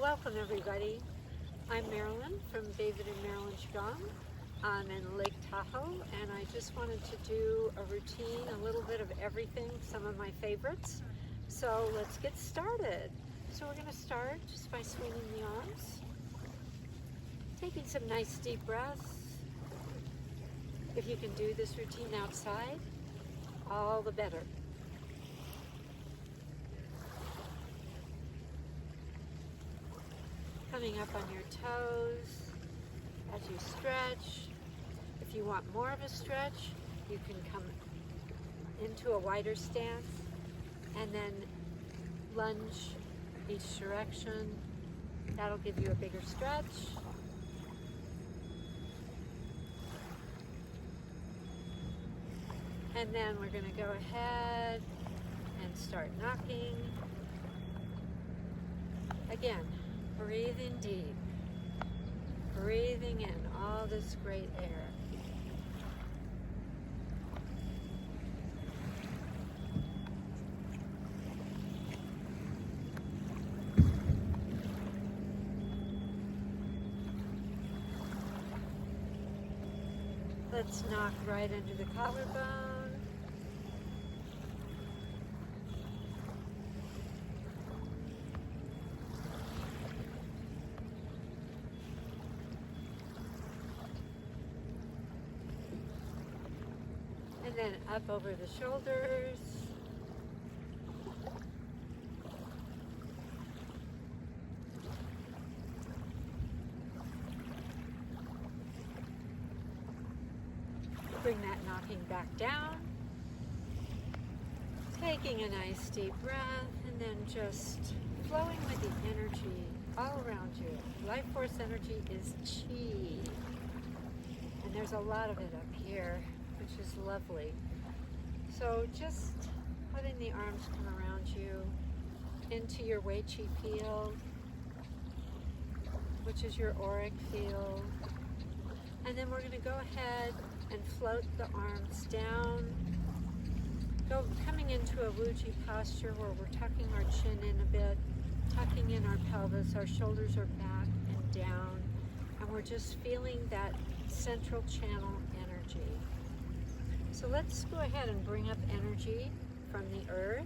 Welcome everybody. I'm Marilyn from David and Marilyn's Gong. I'm in Lake Tahoe and I just wanted to do a routine, a little bit of everything, some of my favorites. So let's get started. So we're going to start just by swinging the arms, taking some nice deep breaths. If you can do this routine outside, all the better. Coming up on your toes as you stretch. If you want more of a stretch, you can come into a wider stance and then lunge each direction. That'll give you a bigger stretch. And then we're going to go ahead and start knocking. Again, breathing deep, breathing in all this great air. Let's knock right into the collarbone. And then up over the shoulders. Bring that knocking back down. Taking a nice deep breath and then just flowing with the energy all around you. Life force energy is chi. And there's a lot of it up here, which is lovely. So just letting the arms come around you into your Wei Chi field, which is your auric field. And then we're going to go ahead and float the arms down, coming into a Wuji posture where we're tucking our chin in a bit, tucking in our pelvis, our shoulders are back and down, and we're just feeling that central channel energy. So let's go ahead and bring up energy from the earth,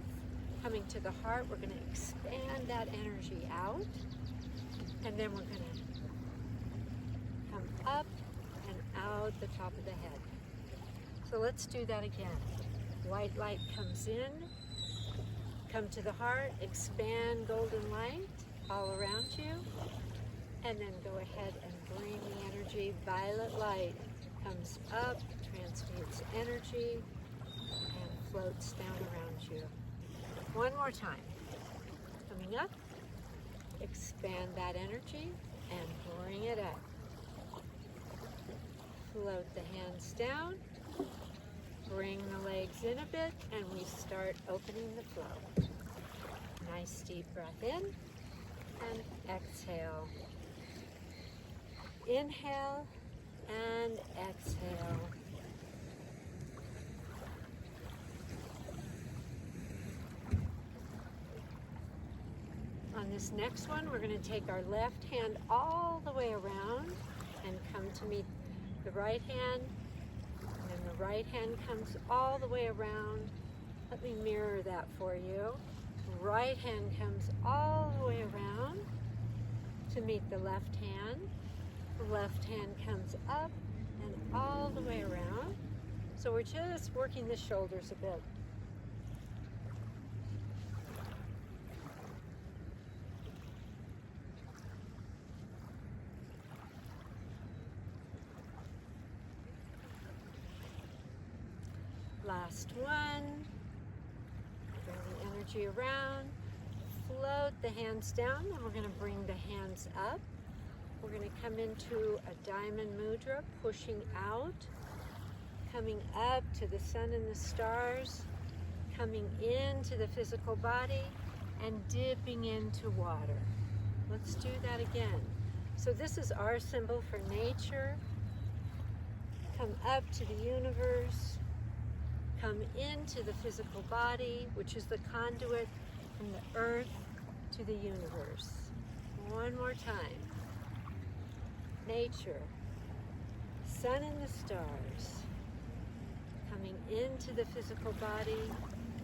coming to the heart. We're going to expand that energy out, and then we're going to come up and out the top of the head. So let's do that again. White light comes in, come to the heart, expand golden light all around you, and then go ahead and bring the energy. Violet light comes up, transmutes energy, and floats down around you. One more time. Coming up, expand that energy and bring it up. Float the hands down, bring the legs in a bit, and we start opening the flow. Nice deep breath in and exhale. Inhale and exhale. On this next one, we're going to take our left hand all the way around and come to meet the right hand, and then the right hand comes all the way around. Let me mirror that for you. Right hand comes all the way around to meet the left hand. The left hand comes up and all the way around. So we're just working the shoulders a bit. Last one. Bring the energy around. Float the hands down, and we're going to bring the hands up. We're going to come into a diamond mudra, pushing out, coming up to the sun and the stars, coming into the physical body, and dipping into water. Let's do that again. So this is our symbol for nature. Come up to the universe. Come into the physical body, which is the conduit from the earth to the universe. One more time. Nature, sun and the stars, coming into the physical body,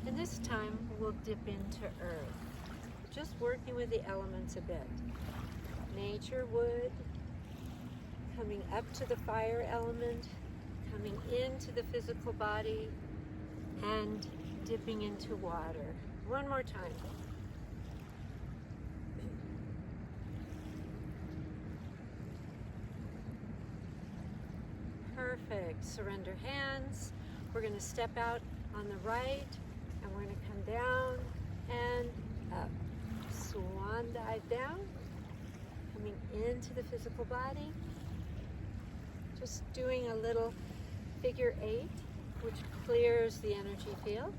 and this time we'll dip into earth, just working with the elements a bit. Nature, wood, coming up to the fire element, coming into the physical body, and dipping into water. One more time. Perfect. Surrender hands. We're going to step out on the right, and we're going to come down and up. Swan dive down, coming into the physical body. Just doing a little figure 8, which clears the energy field.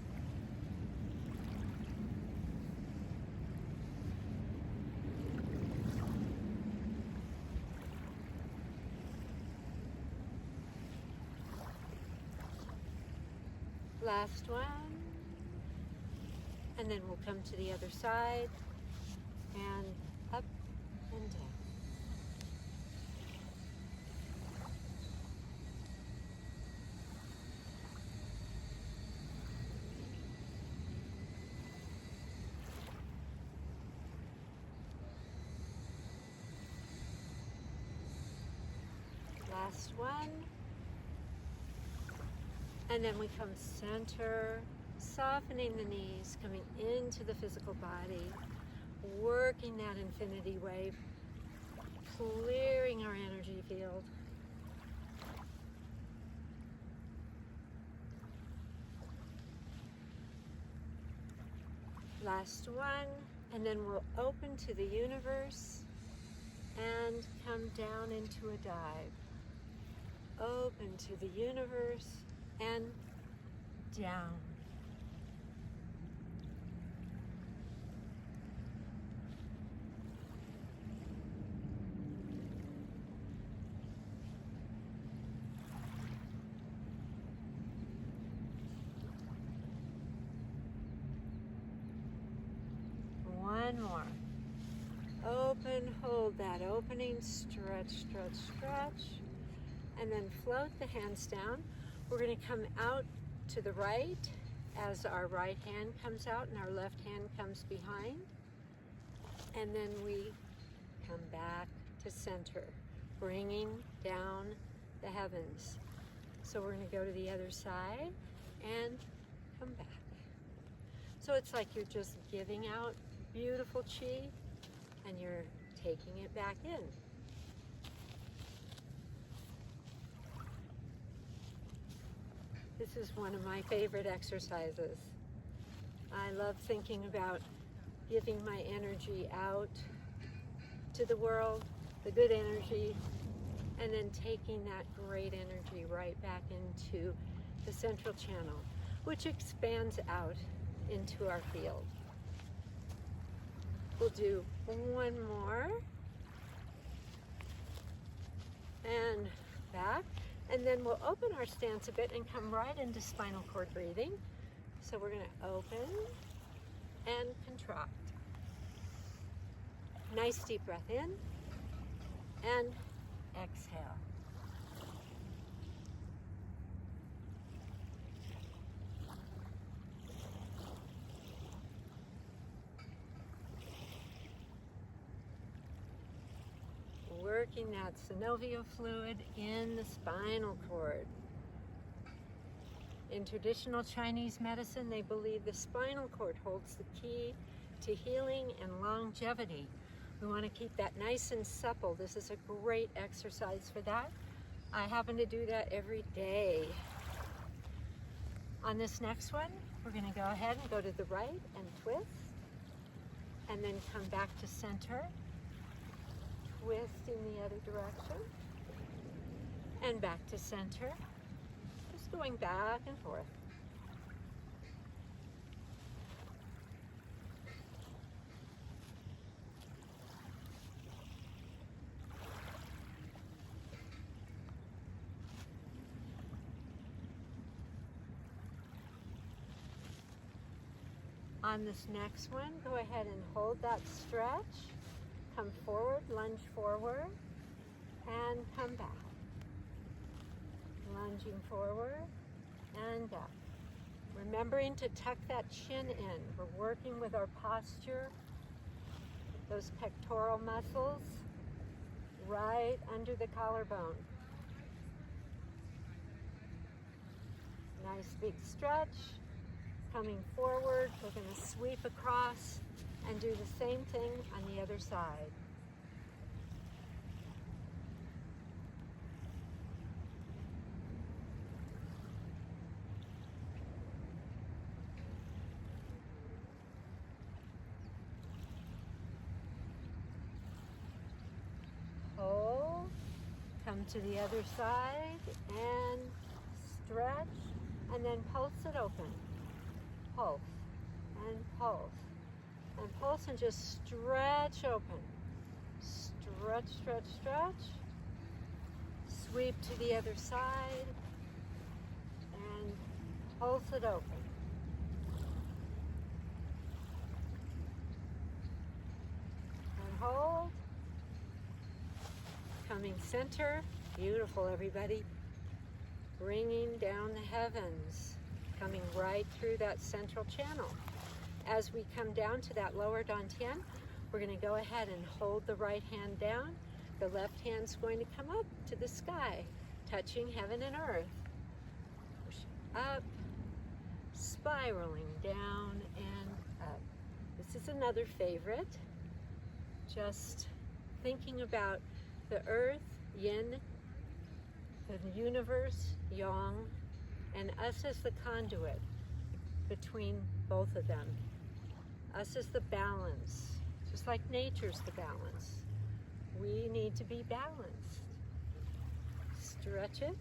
Last one, and then we'll come to the other side, and up and down. Last one. And then we come center, softening the knees, coming into the physical body, working that infinity wave, clearing our energy field. Last one, and then we'll open to the universe and come down into a dive. Open to the universe and down. One more. Open, hold that opening, stretch, stretch, stretch, and then float the hands down. We're going to come out to the right as our right hand comes out and our left hand comes behind. And then we come back to center, bringing down the heavens. So we're going to go to the other side and come back. So it's like you're just giving out beautiful chi and you're taking it back in. This is one of my favorite exercises. I love thinking about giving my energy out to the world, the good energy, and then taking that great energy right back into the central channel, which expands out into our field. We'll do one more. And back. And then we'll open our stance a bit and come right into spinal cord breathing. So we're going to open and contract. Nice deep breath in and exhale. Working that synovial fluid in the spinal cord. In traditional Chinese medicine, they believe the spinal cord holds the key to healing and longevity. We want to keep that nice and supple. This is a great exercise for that. I happen to do that every day. On this next one, we're going to go ahead and go to the right and twist, and then come back to center. Twist in the other direction and back to center, just going back and forth. On this next one, go ahead and hold that stretch. come forward, lunge forward, and come back. Lunging forward and back. Remembering to tuck that chin in. We're working with our posture, those pectoral muscles right under the collarbone. Nice big stretch. Coming forward, we're going to sweep across and do the same thing on the other side. Hold, come to the other side and stretch, and then pulse it open. Pulse and pulse and pulse, and just stretch open. Stretch, stretch, stretch. Sweep to the other side and pulse it open. And hold. Coming center. Beautiful, everybody. Bringing down the heavens. Coming right through that central channel. As we come down to that lower dantian, we're going to go ahead and hold the right hand down. The left hand's going to come up to the sky, touching heaven and earth. Push up, spiraling down and up. This is another favorite. Just thinking about the earth, yin, the universe, yang, and us as the conduit between both of them. Us as the balance, just like nature's the balance. We need to be balanced. Stretch it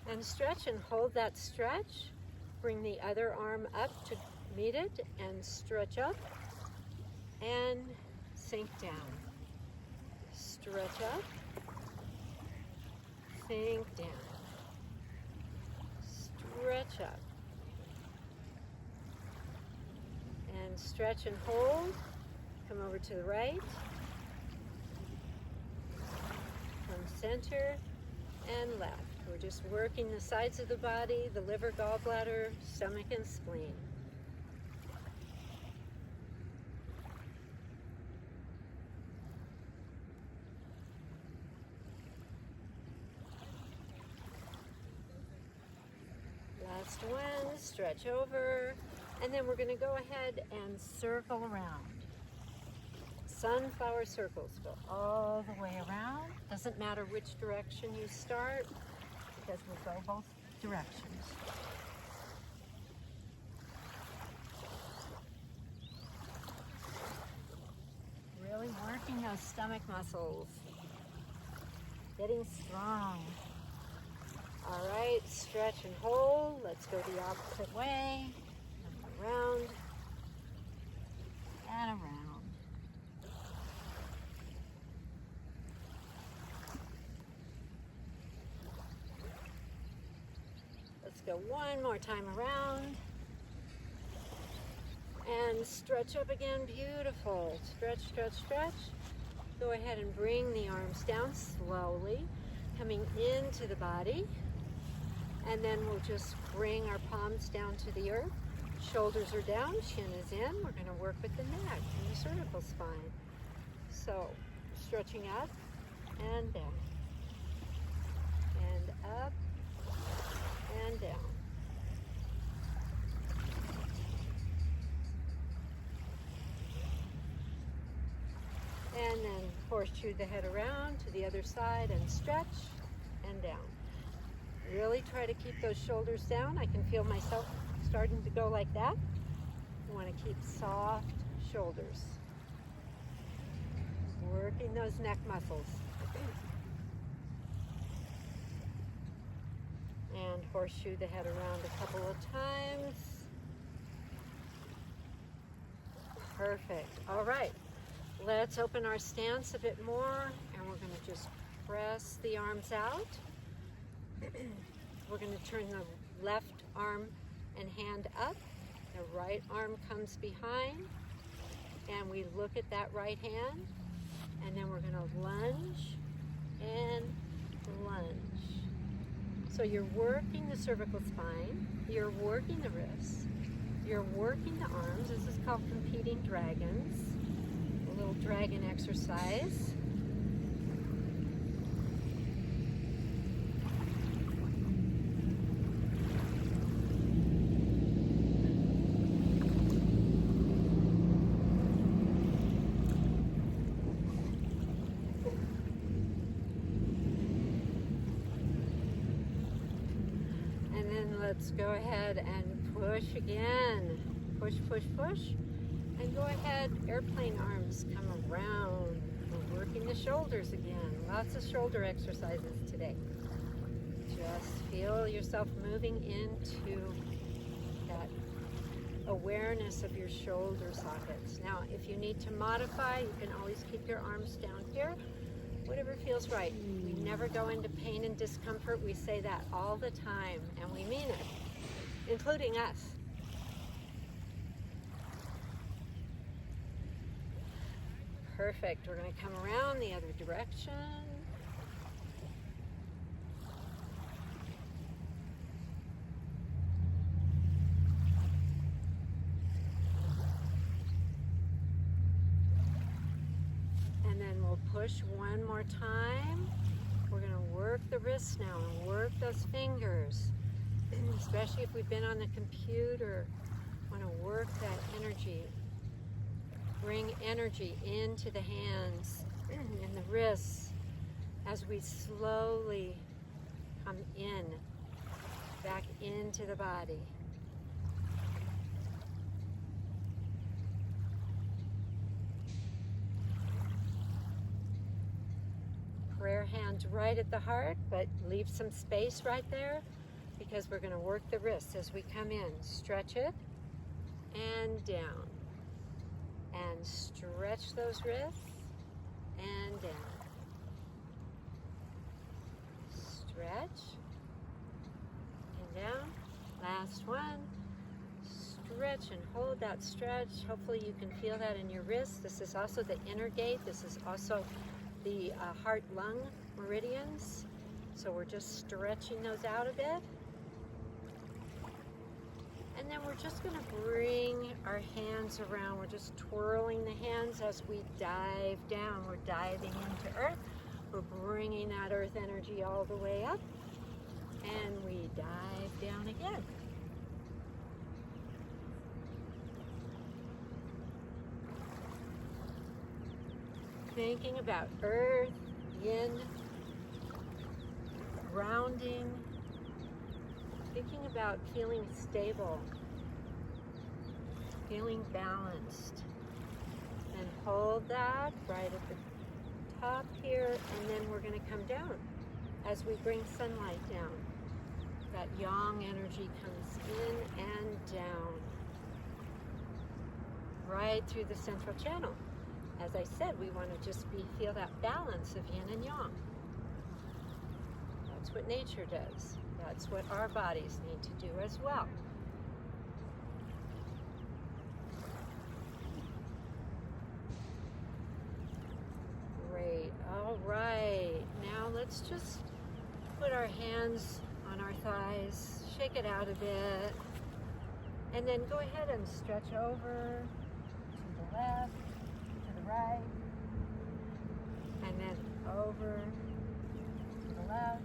and stretch and hold that stretch. Bring the other arm up to meet it and stretch up and sink down. Stretch up, sink down. Stretch up and stretch and hold. Come over to the right. From center and left. We're just working the sides of the body, the liver, gallbladder, stomach, and spleen. Last one, stretch over, and then we're going to go ahead and circle around. Sunflower circles go all the way around. Doesn't matter which direction you start, because we'll go both directions. Really working those stomach muscles. Getting strong. All right, stretch and hold. Let's go the opposite way. Around and around. Let's go one more time around. And stretch up again, beautiful. Stretch, stretch, stretch. Go ahead and bring the arms down slowly, coming into the body. And then we'll just bring our palms down to the earth. Shoulders are down, chin is in. We're going to work with the neck and the cervical spine. So, stretching up and down. And up and down. And then horseshoe the head around to the other side and stretch and down. Really try to keep those shoulders down. I can feel myself starting to go like that. You want to keep soft shoulders. Working those neck muscles. And horseshoe the head around a couple of times. Perfect. All right. Let's open our stance a bit more, and we're going to just press the arms out. We're going to turn the left arm and hand up. The right arm comes behind. And we look at that right hand, and then we're gonna lunge and lunge. So you're working the cervical spine, you're working the wrists, you're working the arms. This is called competing dragons, a little dragon exercise. Let's go ahead and push again. Push, push, push. And go ahead, airplane arms come around. We're working the shoulders again. Lots of shoulder exercises today. Just feel yourself moving into that awareness of your shoulder sockets. Now, if you need to modify, you can always keep your arms down here. Whatever feels right. We never go into pain and discomfort. We say that all the time, and we mean it, including us. Perfect. We're going to come around the other direction. Push one more time. We're going to work the wrists now and work those fingers, especially if we've been on the computer. Want to work that energy. Bring energy into the hands and the wrists as we slowly come in, back into the body. Prayer hands right at the heart, but leave some space right there because we're going to work the wrists as we come in. Stretch it and down. And stretch those wrists and down. Stretch and down. Last one. Stretch and hold that stretch. Hopefully you can feel that in your wrists. This is also the inner gate. This is also the heart-lung meridians. So we're just stretching those out a bit. And then we're just going to bring our hands around. We're just twirling the hands as we dive down. We're diving into earth. We're bringing that earth energy all the way up. And we dive down again. Thinking about earth, yin, grounding, thinking about feeling stable, feeling balanced. And hold that right at the top here, and then we're going to come down as we bring sunlight down. That yang energy comes in and down, right through the central channel. As I said, we want to just feel that balance of yin and yang. That's what nature does. That's what our bodies need to do as well. Great. All right. Now let's just put our hands on our thighs, shake it out a bit, and then go ahead and stretch over to the left, right, and then over to the left.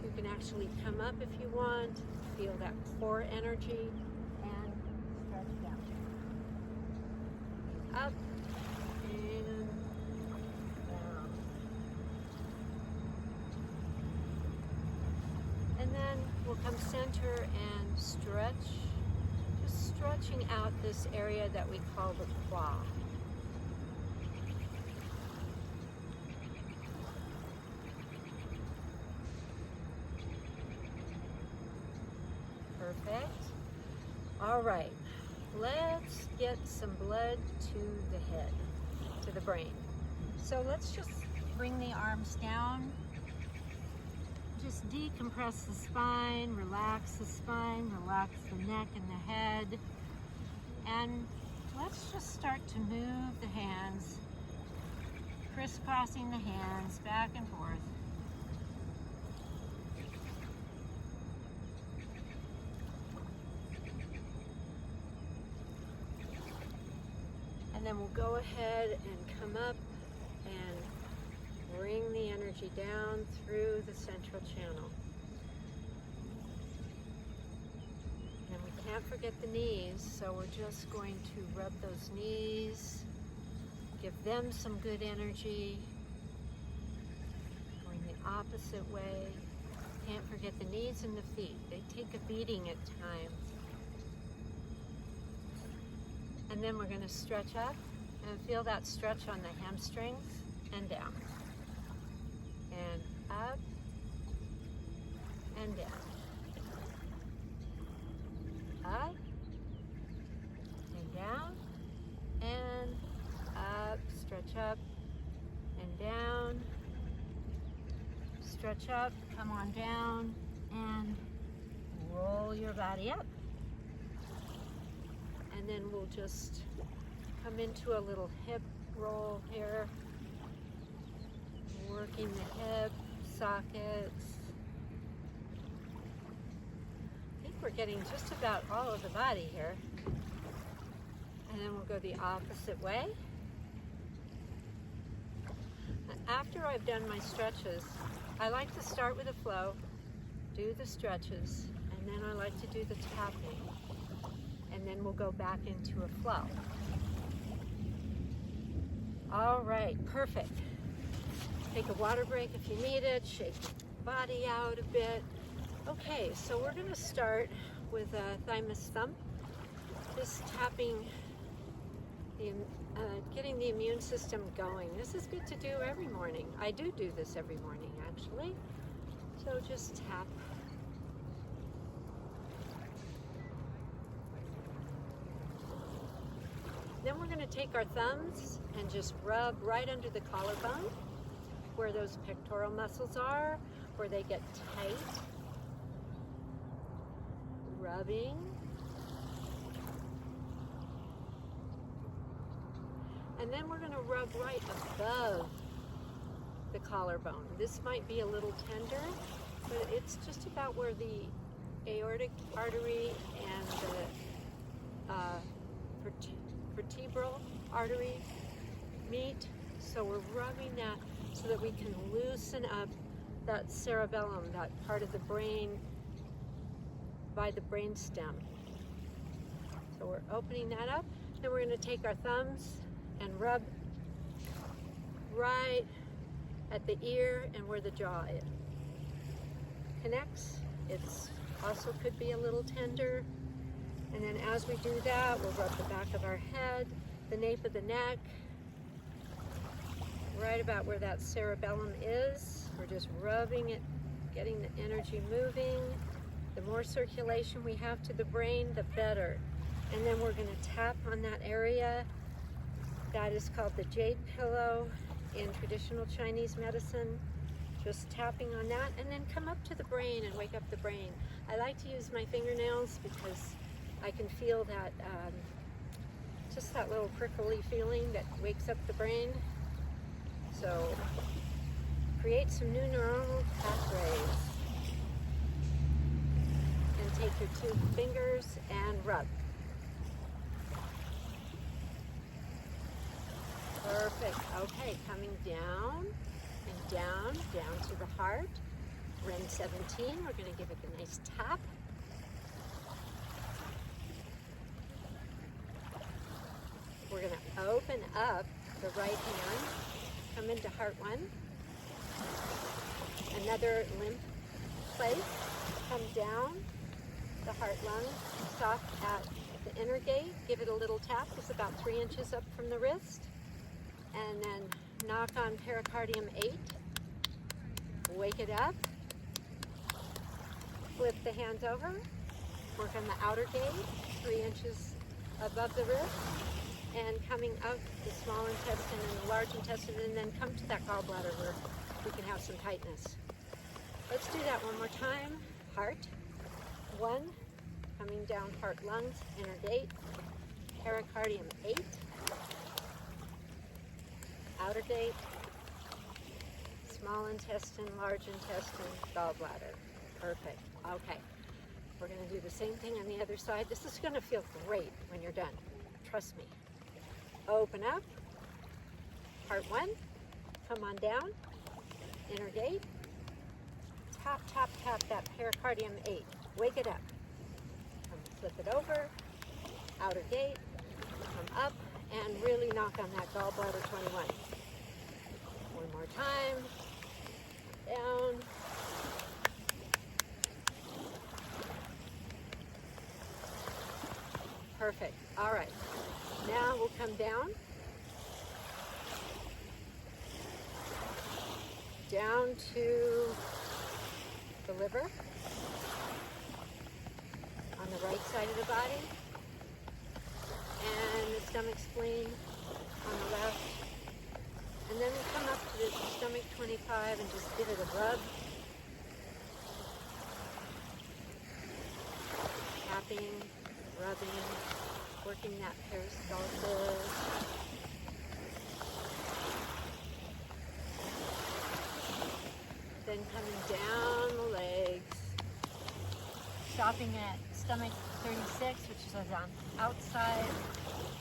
You can actually come up if you want, feel that core energy, and stretch down. Up and down. And then we'll come center and stretch, just stretching out this area that we call the quad. Perfect. All right, let's get some blood to the head, to the brain. So let's just bring the arms down. Just decompress the spine, relax the spine, relax the neck and the head. And let's just start to move the hands, crisscrossing the hands back and forth. And then we'll go ahead and come up and bring the energy down through the central channel. And we can't forget the knees, so we're just going to rub those knees, give them some good energy. Going the opposite way. Can't forget the knees and the feet. They take a beating at times. And then we're going to stretch up and feel that stretch on the hamstrings and down. And up and down. Up and down and up. Stretch up and down. Stretch up, come on down, and roll your body up. And then we'll just come into a little hip roll here, working the hip sockets. I think we're getting just about all of the body here. And then we'll go the opposite way. After I've done my stretches, I like to start with a flow, do the stretches, and then I like to do the tapping. And then we'll go back into a flow. All right, perfect. Take a water break if you need it, shake the body out a bit. Okay, so we're gonna start with a thymus thump, just tapping, getting the immune system going. This is good to do every morning. I do this every morning, actually. So just tap. Then we're going to take our thumbs and just rub right under the collarbone where those pectoral muscles are, where they get tight. Rubbing. And then we're going to rub right above the collarbone. This might be a little tender, but it's just about where the aortic artery and the vertebral artery meet. So we're rubbing that so that we can loosen up that cerebellum, that part of the brain by the brain stem. So we're opening that up. Then we're going to take our thumbs and rub right at the ear and where the jaw is. Connects. It's also could be a little tender. And then as we do that, we'll rub the back of our head, the nape of the neck, right about where that cerebellum is. We're just rubbing it, getting the energy moving. The more circulation we have to the brain, the better. And then we're going to tap on that area. That is called the jade pillow in traditional Chinese medicine. Just tapping on that, and then come up to the brain and wake up the brain. I like to use my fingernails because I can feel that, just that little prickly feeling that wakes up the brain. So create some new neuronal pathways. And take your 2 fingers and rub. Perfect. Okay, coming down and down to the heart. Ren 17, we're going to give it a nice tap. We're going to open up the right hand, come into heart 1. Another lymph place, come down the heart lung, stop at the inner gate, give it a little tap. It's about 3 inches up from the wrist. And then knock on pericardium 8. Wake it up. Flip the hands over. Work on the outer gate, 3 inches above the wrist. And coming up the small intestine and the large intestine, and then come to that gallbladder where we can have some tightness. Let's do that one more time. Heart 1, coming down heart lungs, inner gate. pericardium 8, outer gate, small intestine, large intestine, gallbladder. Perfect. Okay. We're going to do the same thing on the other side. This is going to feel great when you're done. Trust me. Open up. Part 1. Come on down. Inner gate. Tap, tap, tap that pericardium 8. Wake it up. Flip it over. Outer gate. Come up and really knock on that gallbladder 21. One more time. Down. Perfect. All right. Now we'll come down. Down to the liver on the right side of the body. And the stomach spleen on the left. And then we come up to the stomach 25 and just give it a rub. Tapping, rubbing, working that peristalsis. Then coming down the legs. Stopping at stomach 36, which is on outside,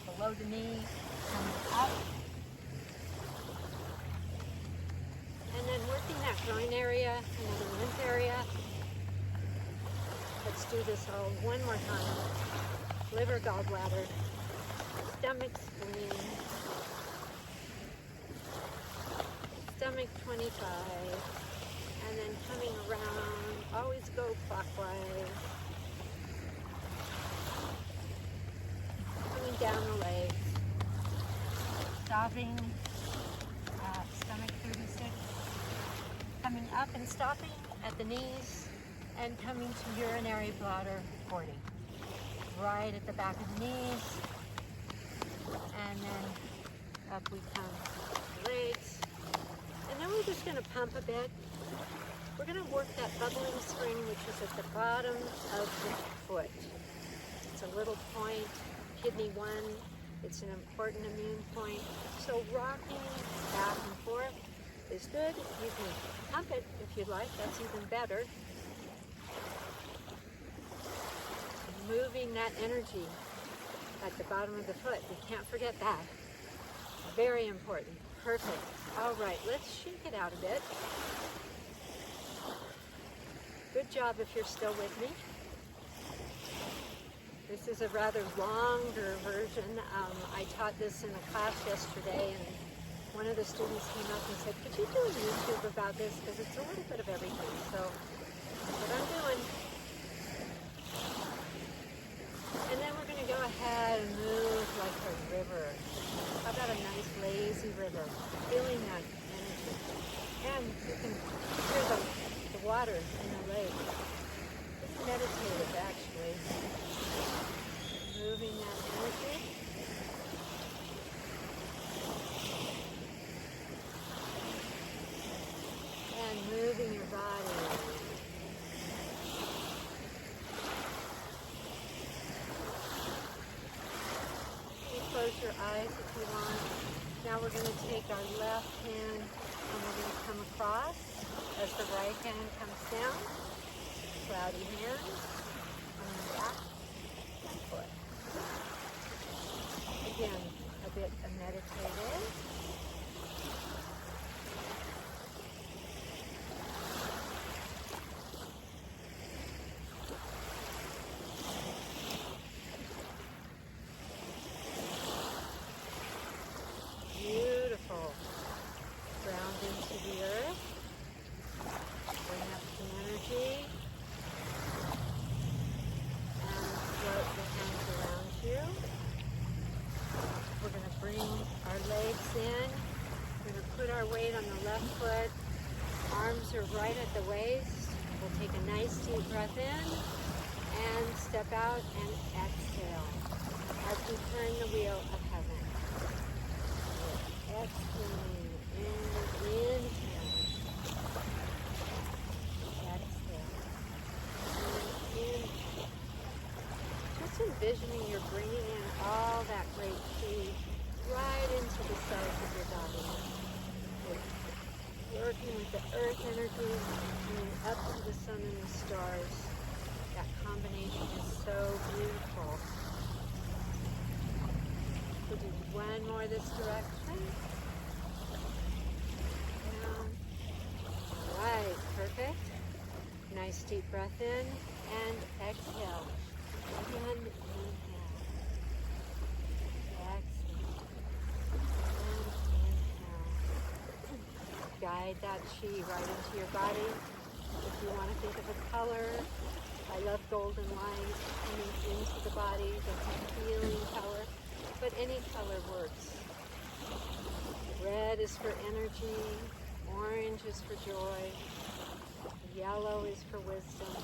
below the knee, coming up. And then working that groin area, another lymph area. Let's do this all one more time. Liver, gallbladder, stomach, spleen, stomach 25, and then coming around, always go clockwise. Coming down the legs, stopping at stomach 36, coming up and stopping at the knees, and coming to urinary bladder 40. Right at the back of the knees, and then up we come to the legs. And then we're just going to pump a bit. We're going to work that bubbling spring, which is at the bottom of the foot. It's a little point, kidney 1. It's an important immune point. So rocking back and forth is good. You can pump it if you'd like. That's even better. Moving that energy at the bottom of the foot. We can't forget that. Very important. Perfect. All right, let's shake it out a bit. Good job if you're still with me. This is a rather longer version. I taught this in a class yesterday, and one of the students came up and said, could you do a YouTube about this? Because it's a little bit of everything. So that's what I'm doing. And then we're going to go ahead and move like a river. How about a nice lazy river? Feeling that energy. And you can hear the water in the lake. It's meditative, actually. Moving that energy. And moving your body. Close your eyes if you want. Now we're going to take our left hand and we're going to come across as the right hand comes down. Cloudy hand. Coming back. Foot. Again, a bit meditative. Beautiful. Ground into the earth. Bring up some energy. And float the hands around you. We're going to bring our legs in. We're going to put our weight on the left foot. Arms are right at the waist. We'll take a nice deep breath in. And step out and exhale. As we turn the wheel of heaven. Exhaling, inhale, exhale, inhale. Just envisioning you're bringing in all that great chi right into the cells of your body. You're working with the earth energy and then up to the sun and the stars. That combination is so beautiful. We'll do one more this direction. Down. All right, perfect. Nice deep breath in and exhale. And inhale. Exhale. And inhale. Guide that chi right into your body. If you want to think of a color, I love golden light coming into the body. That's a healing color, but any color works. Red is for energy, orange is for joy, yellow is for wisdom,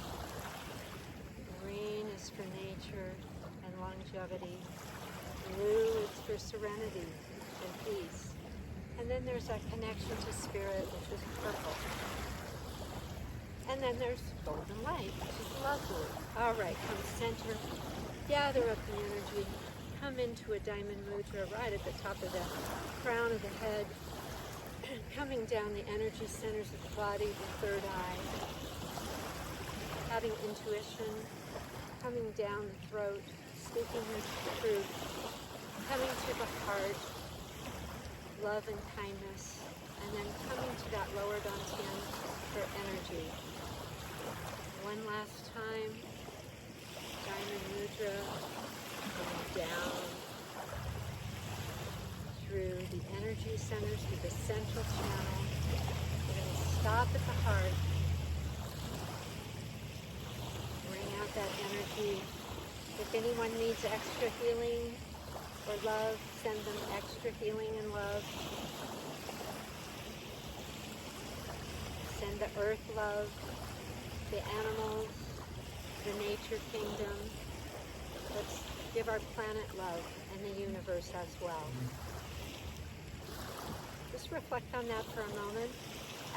green is for nature and longevity, blue is for serenity and peace, and then there's that connection to spirit, which is purple. And then there's golden light, which is lovely. All right, come center, gather up the energy, come into a diamond mudra right at the top of the crown of the head, coming down the energy centers of the body, the third eye, having intuition, coming down the throat, speaking with truth, coming to the heart, love and kindness, and then coming to that lower dantian for energy. One last time, diamond mudra, coming down through the energy centers, through the central channel. We're going to stop at the heart, bring out that energy. If anyone needs extra healing or love, send them extra healing and love. Send the earth love, the animals, the nature kingdom. Let's give our planet love and the universe as well. Just reflect on that for a moment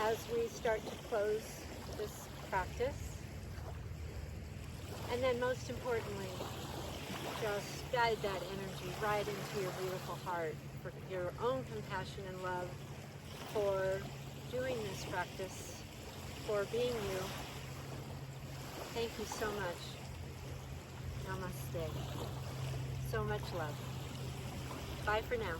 as we start to close this practice. And then most importantly, just guide that energy right into your beautiful heart for your own compassion and love for doing this practice, for being you. Thank you so much. Namaste. So much love. Bye for now.